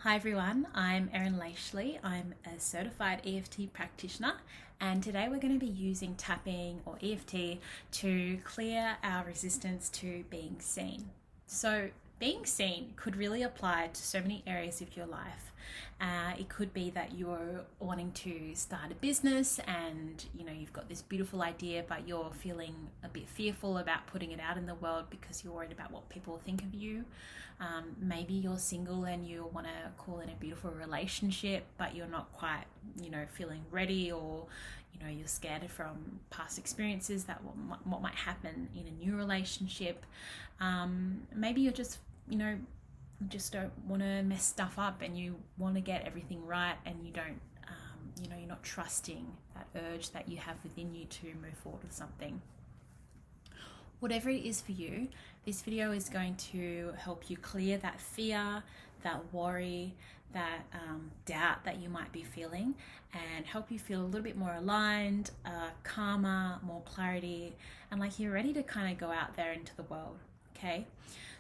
Hi everyone, I'm Erin Lashley. I'm a certified EFT practitioner, and today we're going to be using tapping or EFT to clear our resistance to being seen. So, being seen could really apply to so many areas of your life. It could be that you're wanting to start a business and you've got this beautiful idea, but you're feeling a bit fearful about putting it out in the world because you're worried about what people think of you. Maybe you're single and you want to call in a beautiful relationship, but you're not quite, feeling ready, or you're scared from past experiences that what might happen in a new relationship. Maybe you're just don't want to mess stuff up and you want to get everything right, and you don't you're not trusting that urge that you have within you to move forward with something. Whatever it is for you, this video is going to help you clear that fear, that worry, that doubt that you might be feeling, and help you feel a little bit more aligned, calmer, more clarity, and like you're ready to kind of go out there into the world. Okay,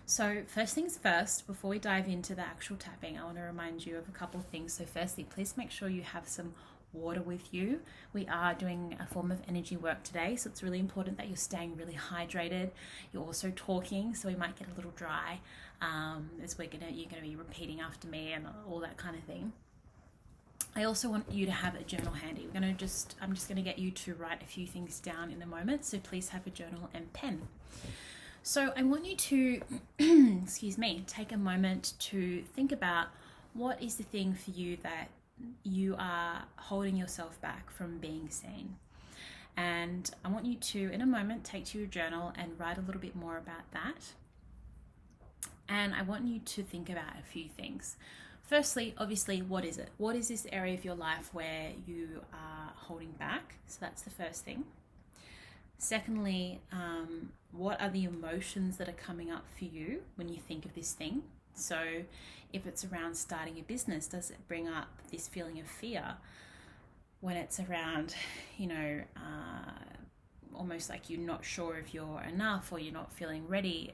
so first things first, before we dive into the actual tapping, I want to remind you of a couple of things. So firstly, please make sure you have some water with you. We are doing a form of energy work today, so it's really important that you're staying really hydrated. You're also talking, so we might get a little dry as you're going to be repeating after me and all that kind of thing. I also want you to have a journal handy. I'm just going to get you to write a few things down in a moment, so please have a journal and pen. So I want you to, take a moment to think about what is the thing for you that you are holding yourself back from being seen. And I want you to, in a moment, take to your journal and write a little bit more about that. And I want you to think about a few things. Firstly, obviously, what is it? What is this area of your life where you are holding back? So that's the first thing. Secondly, what are the emotions that are coming up for you when you think of this thing? So if it's around starting a business, does it bring up this feeling of fear? When it's around, almost like you're not sure if you're enough or you're not feeling ready,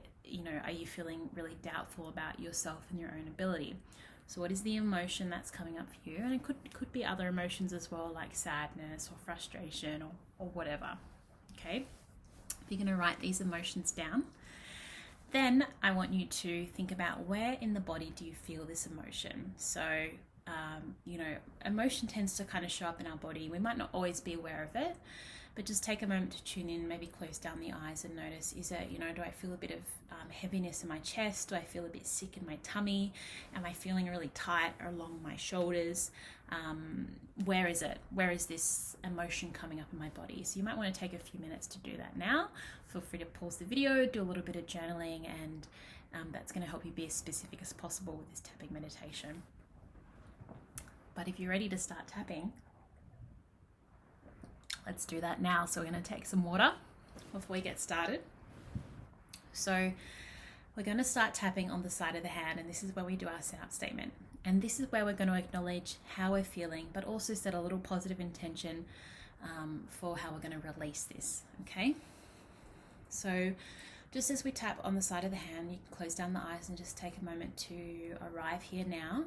are you feeling really doubtful about yourself and your own ability? So what is the emotion that's coming up for you? And it could be other emotions as well, like sadness or frustration or whatever. Okay, if you're going to write these emotions down, then I want you to think about where in the body do you feel this emotion. So, emotion tends to kind of show up in our body. We might not always be aware of it, but just take a moment to tune in, maybe close down the eyes and notice, is it, do I feel a bit of heaviness in my chest? Do I feel a bit sick in my tummy? Am I feeling really tight along my shoulders? Where is it? Where is this emotion coming up in my body? So you might want to take a few minutes to do that now. Feel free to pause the video, do a little bit of journaling, and that's going to help you be as specific as possible with this tapping meditation. But if you're ready to start tapping, let's do that now. So we're going to take some water before we get started. So we're going to start tapping on the side of the hand, and this is where we do our setup statement. And this is where we're going to acknowledge how we're feeling, but also set a little positive intention for how we're going to release this, okay? So just as we tap on the side of the hand, you can close down the eyes and just take a moment to arrive here now.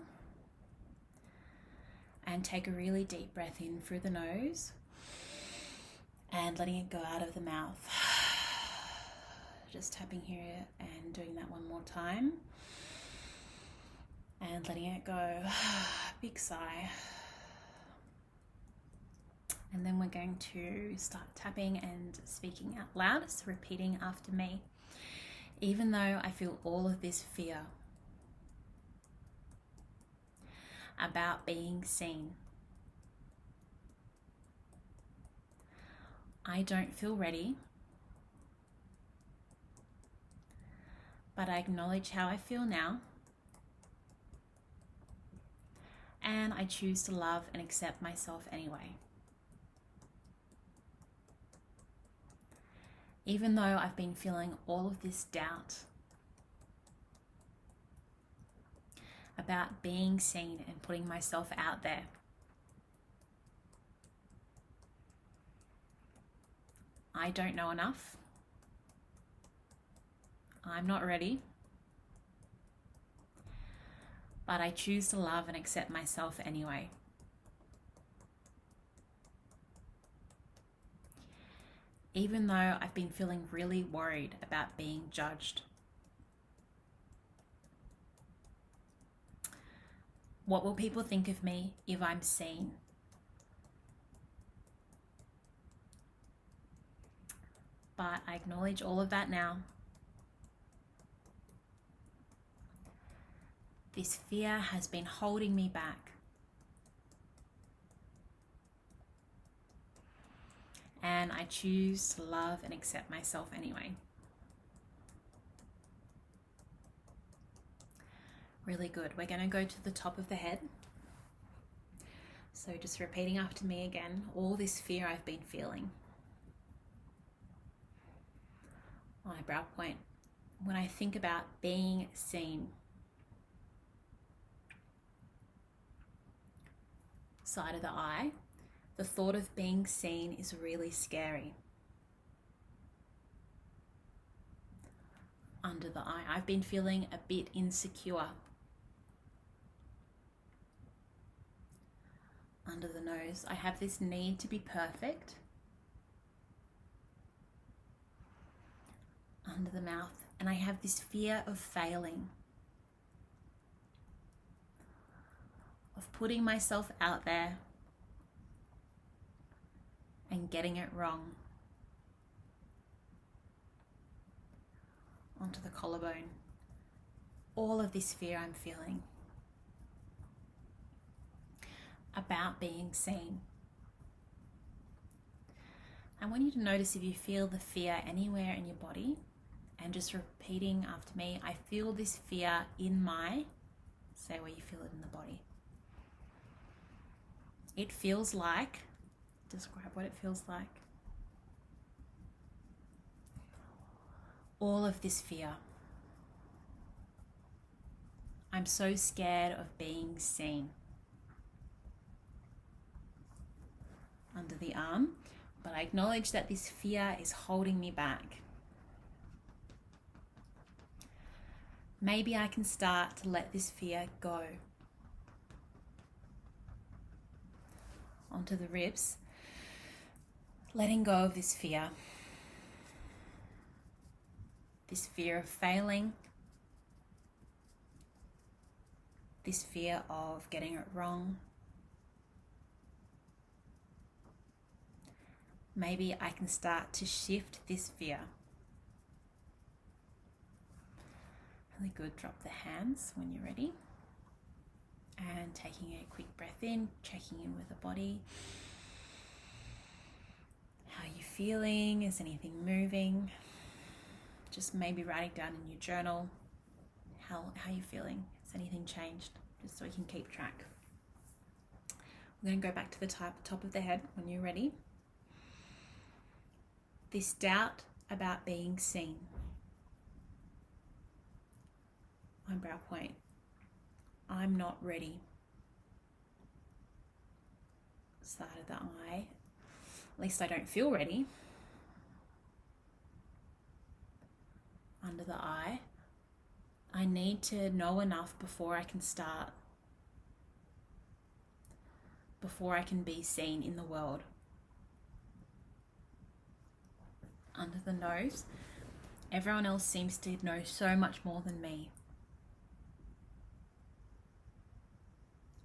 And take a really deep breath in through the nose and letting it go out of the mouth. Just tapping here and doing that one more time. And letting it go. Big sigh. And then we're going to start tapping and speaking out loud, so repeating after me. Even though I feel all of this fear about being seen, I don't feel ready, but I acknowledge how I feel now, and I choose to love and accept myself anyway. Even though I've been feeling all of this doubt about being seen and putting myself out there, I don't know enough. I'm not ready. but I choose to love and accept myself anyway. Even though I've been feeling really worried about being judged. What will people think of me if I'm seen? But I acknowledge all of that now. This fear has been holding me back. And I choose to love and accept myself anyway. Really good. We're going to go to the top of the head. So just repeating after me again, all this fear I've been feeling. My brow point. When I think about being seen. Side of the eye. The thought of being seen is really scary. Under the eye, I've been feeling a bit insecure. Under the nose, I have this need to be perfect. Under the mouth, and I have this fear of failing. Of putting myself out there and getting it wrong. Onto the collarbone. All of this fear I'm feeling about being seen. I want you to notice if you feel the fear anywhere in your body, and just repeating after me, I feel this fear in my, say where you feel it in the body. It feels like, describe what it feels like. All of this fear. I'm so scared of being seen. Under the arm, but I acknowledge that this fear is holding me back. Maybe I can start to let this fear go. Onto the ribs, letting go of this fear. This fear of failing. This fear of getting it wrong. Maybe I can start to shift this fear. Really good. Drop the hands when you're ready. And taking a quick breath in, checking in with the body. How are you feeling? Is anything moving? Just maybe writing down in your journal how are you feeling? Has anything changed? Just so we can keep track. We're going to go back to the top of the head when you're ready. This doubt about being seen. Eyebrow point. I'm not ready. Side of the eye. At least I don't feel ready. Under the eye. I need to know enough before I can start. Before I can be seen in the world. Under the nose. Everyone else seems to know so much more than me.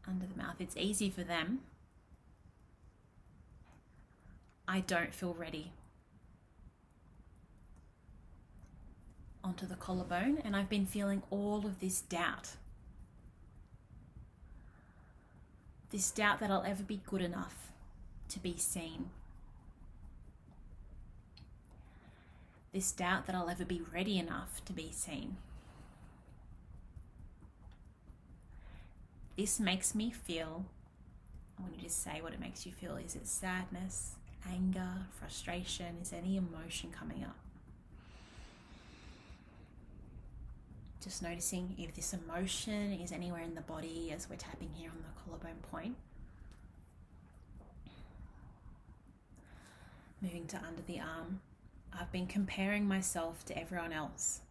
Under the mouth, it's easy for them. I don't feel ready. Onto the collarbone, and I've been feeling all of this doubt. This doubt that I'll ever be good enough to be seen. This doubt that I'll ever be ready enough to be seen. This makes me feel, I want you to say what it makes you feel. Is it sadness, anger, frustration? Is any emotion coming up? Just noticing if this emotion is anywhere in the body as we're tapping here on the collarbone point. Moving to under the arm. I've been comparing myself to everyone else.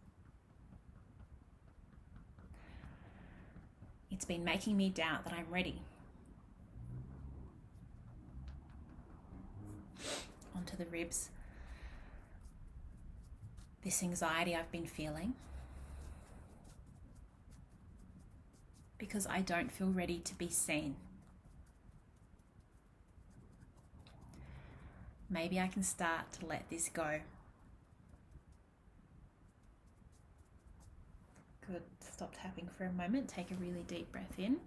It's been making me doubt that I'm ready. Onto the ribs. This anxiety I've been feeling because I don't feel ready to be seen. Maybe I can start to let this go. Good. Stop tapping for a moment. Take a really deep breath in.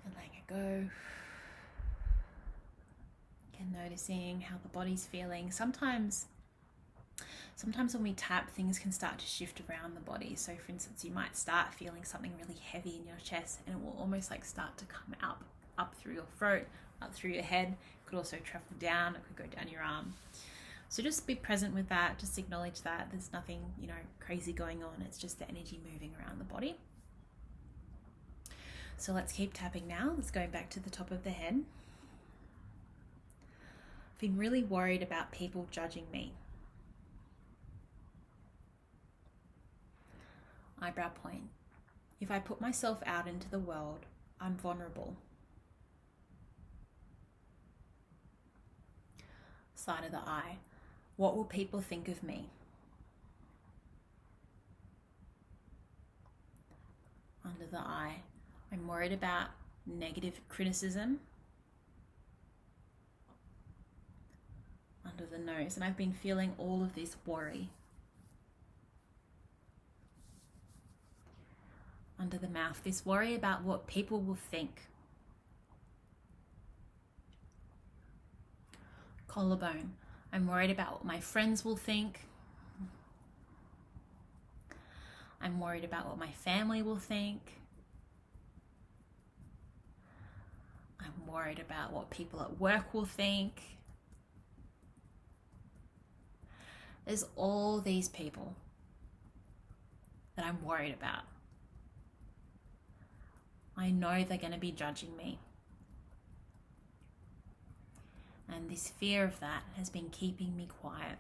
And letting it go. And noticing how the body's feeling. Sometimes when we tap, things can start to shift around the body. So for instance, you might start feeling something really heavy in your chest, and it will almost like start to come up through your throat, up through your head. It could also travel down. It could go down your arm. So just be present with that. Just acknowledge that there's nothing, crazy going on. It's just the energy moving around the body. So let's keep tapping now. Let's go back to the top of the head. I've been really worried about people judging me. Eyebrow point. If I put myself out into the world, I'm vulnerable. Side of the eye. What will people think of me? Under the eye. I'm worried about negative criticism. Under the nose. And I've been feeling all of this worry. Under the mouth. This worry about what people will think. Collarbone. I'm worried about what my friends will think. I'm worried about what my family will think. I'm worried about what people at work will think. There's all these people that I'm worried about. I know they're going to be judging me. And this fear of that has been keeping me quiet.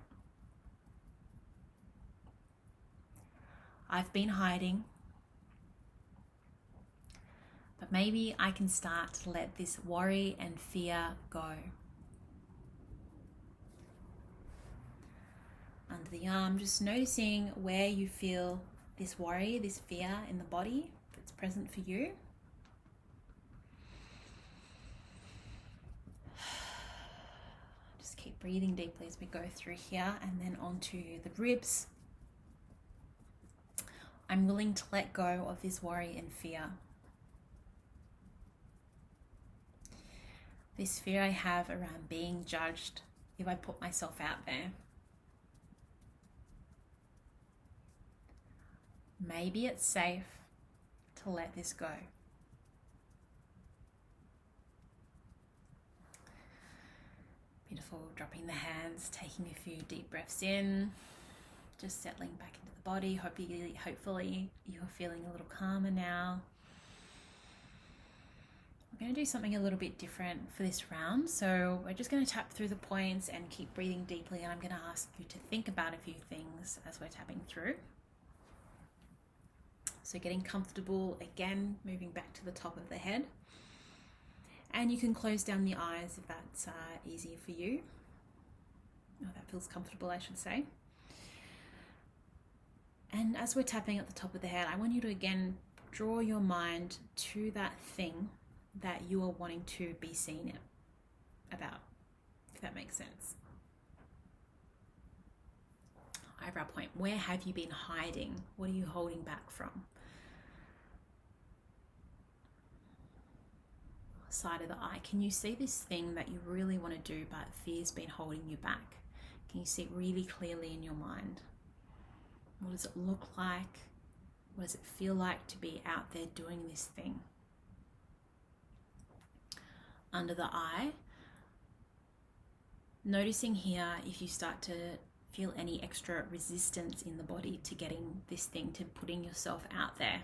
I've been hiding. But maybe I can start to let this worry and fear go. Under the arm, just noticing where you feel this worry, this fear in the body, if it's present for you. Keep breathing deeply as we go through here, and then onto the ribs. I'm willing to let go of this worry and fear. This fear I have around being judged if I put myself out there. Maybe it's safe to let this go. Beautiful. Dropping the hands, taking a few deep breaths in, just settling back into the body. Hopefully you're feeling a little calmer now. We're going to do something a little bit different for this round. So we're just going to tap through the points and keep breathing deeply. And I'm going to ask you to think about a few things as we're tapping through. So getting comfortable, again, moving back to the top of the head. And you can close down the eyes if that's easier for you. Oh, that feels comfortable, I should say. And as we're tapping at the top of the head, I want you to again draw your mind to that thing that you are wanting to be seen about, if that makes sense. Eyebrow point. Where have you been hiding? What are you holding back from? Side of the eye. Can you see this thing that you really want to do but fear's been holding you back? Can you see it really clearly in your mind? What does it look like? What does it feel like to be out there doing this thing? Under the eye. Noticing here if you start to feel any extra resistance in the body to getting this thing, to putting yourself out there.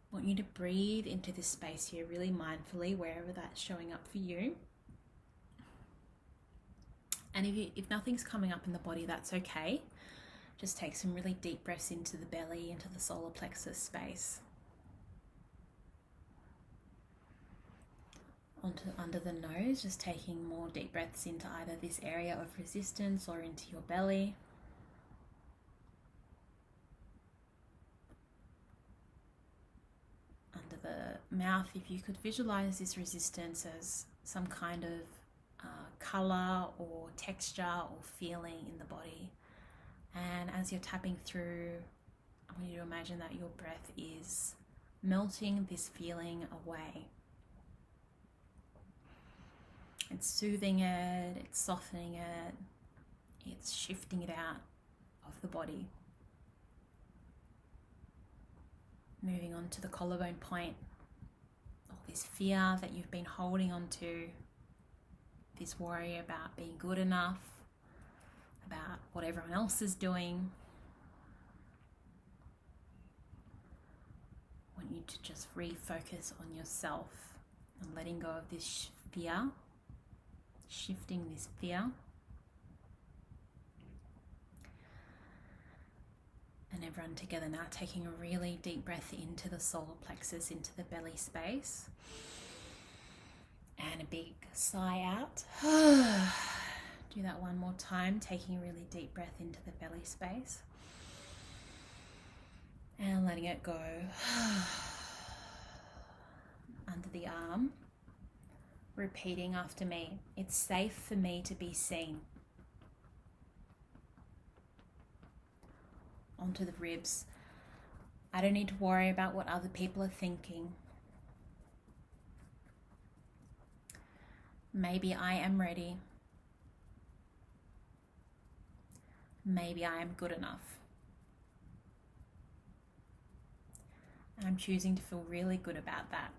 I want you to breathe into this space here really mindfully, wherever that's showing up for you. And if nothing's coming up in the body, that's okay. Just take some really deep breaths into the belly, into the solar plexus space. Under the nose, just taking more deep breaths into either this area of resistance or into your belly. Under the mouth, if you could visualize this resistance as some kind of color or texture or feeling in the body. And as you're tapping through, I want you to imagine that your breath is melting this feeling away. It's soothing it, it's softening it, it's shifting it out of the body. Moving on to the collarbone point, all this fear that you've been holding on to, this worry about being good enough, about what everyone else is doing. I want you to just refocus on yourself and letting go of this fear. Shifting this fear. And everyone together now, taking a really deep breath into the solar plexus, into the belly space. And a big sigh out. Do that one more time, taking a really deep breath into the belly space. And letting it go. Under the arm. Repeating after me. It's safe for me to be seen. Onto the ribs. I don't need to worry about what other people are thinking. Maybe I am ready. Maybe I am good enough. And I'm choosing to feel really good about that.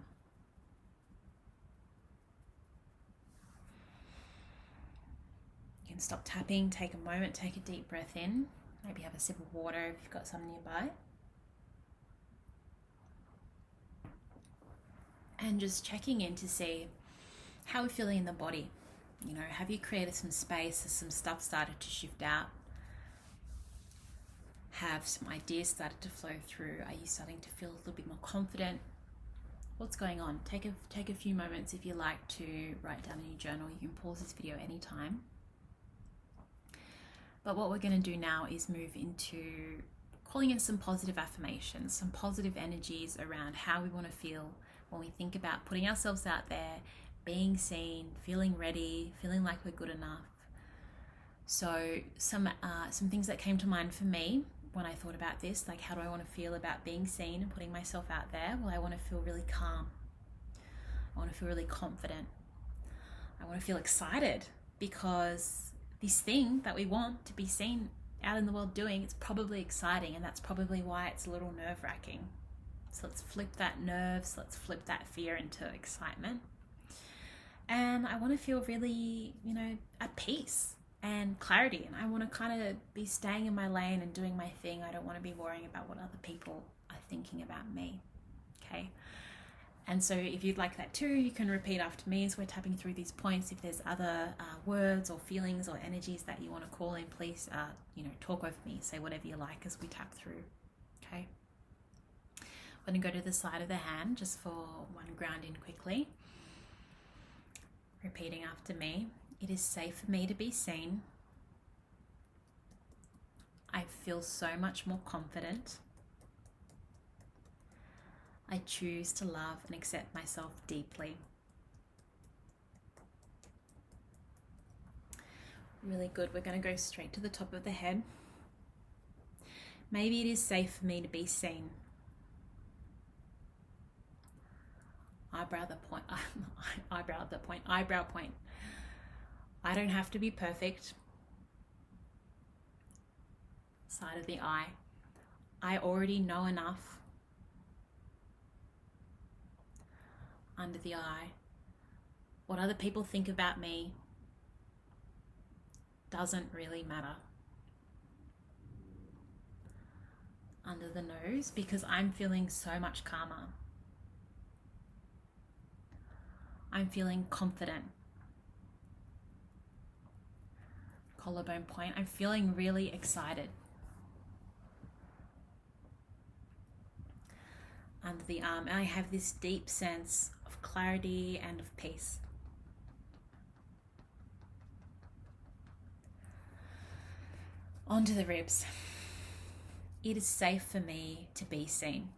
You can stop tapping, take a moment, take a deep breath in. Maybe have a sip of water if you've got some nearby. And just checking in to see how we're feeling in the body. You know, have you created some space? Has some stuff started to shift out? Have some ideas started to flow through? Are you starting to feel a little bit more confident? What's going on? Take a few moments if you like to write down in your journal. You can pause this video anytime. But what we're going to do now is move into calling in some positive affirmations, some positive energies around how we want to feel when we think about putting ourselves out there, being seen, feeling ready, feeling like we're good enough. So some things that came to mind for me when I thought about this, like how do I want to feel about being seen and putting myself out there? Well, I want to feel really calm. I want to feel really confident. I want to feel excited because this thing that we want to be seen out in the world doing, it's probably exciting, and that's probably why it's a little nerve-wracking. So let's flip that nerves, let's flip that fear into excitement. And I want to feel really, at peace and clarity, and I want to kind of be staying in my lane and doing my thing. I don't want to be worrying about what other people are thinking about me. Okay. And so if you'd like that too, you can repeat after me as we're tapping through these points. If there's other words or feelings or energies that you want to call in, please, talk over me. Say whatever you like as we tap through. Okay. I'm going to go to the side of the hand just for one ground in quickly. Repeating after me. It is safe for me to be seen. I feel so much more confident. I choose to love and accept myself deeply. Really good. We're going to go straight to the top of the head. Maybe it is safe for me to be seen. Eyebrow point. I don't have to be perfect. Side of the eye. I already know enough. Under the eye. What other people think about me doesn't really matter. Under the nose, because I'm feeling so much calmer. I'm feeling confident. Collarbone point, I'm feeling really excited. under the arm, and I have this deep sense of clarity and of peace. Onto the ribs. It is safe for me to be seen.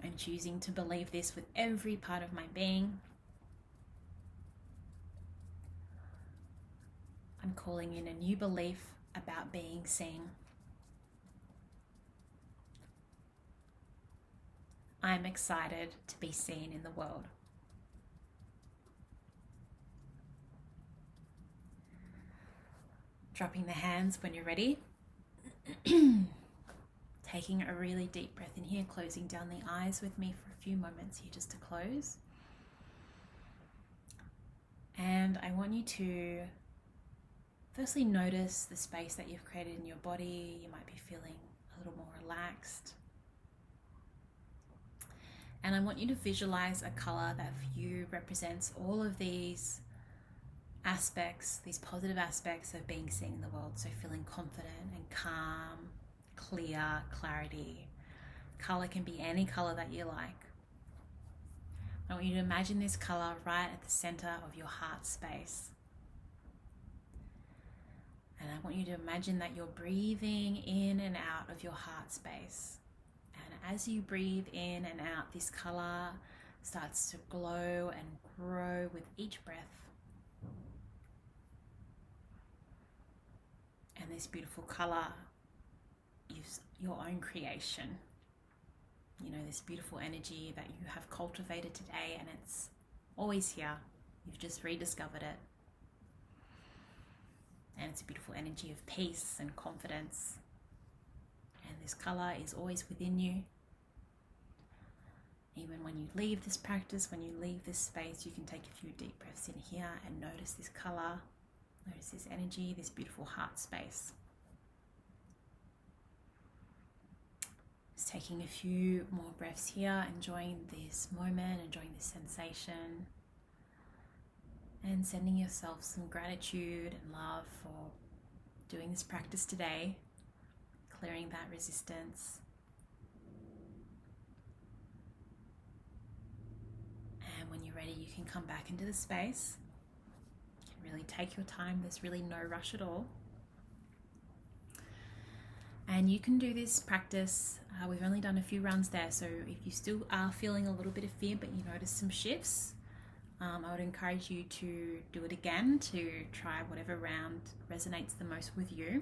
I'm choosing to believe this with every part of my being. I'm calling in a new belief about being seen. I'm excited to be seen in the world. Dropping the hands when you're ready. Taking a really deep breath in here, closing down the eyes with me for a few moments here just to close. And I want you to firstly notice the space that you've created in your body. You might be feeling a little more relaxed. And I want you to visualize a color that for you represents all of these aspects, these positive aspects of being seen in the world. So feeling confident and calm, clear, clarity. Color can be any color that you like. I want you to imagine this color right at the center of your heart space. And I want you to imagine that you're breathing in and out of your heart space. And as you breathe in and out, this color starts to glow and grow with each breath. And this beautiful color is your own creation. You know, this beautiful energy that you have cultivated today, and it's always here. You've just rediscovered it. And it's a beautiful energy of peace and confidence. And this color is always within you. Even when you leave this practice, when you leave this space, you can take a few deep breaths in here and notice this color. Notice this energy, this beautiful heart space. Just taking a few more breaths here, enjoying this moment, enjoying this sensation, and sending yourself some gratitude and love for doing this practice today, clearing that resistance. And when you're ready, you can come back into the space. Really take your time. There's really no rush at all. And you can do this practice. We've only done a few rounds there, so if you still are feeling a little bit of fear but you notice some shifts, I would encourage you to do it again, to try whatever round resonates the most with you.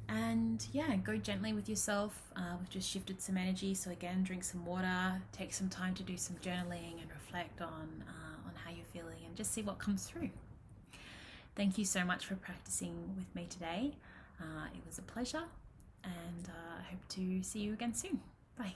And yeah, go gently with yourself. We've just shifted some energy, so again, drink some water, take some time to do some journaling and reflect on how you're feeling and just see what comes through. Thank you so much for practicing with me today. It was a pleasure, and I hope to see you again soon. Bye.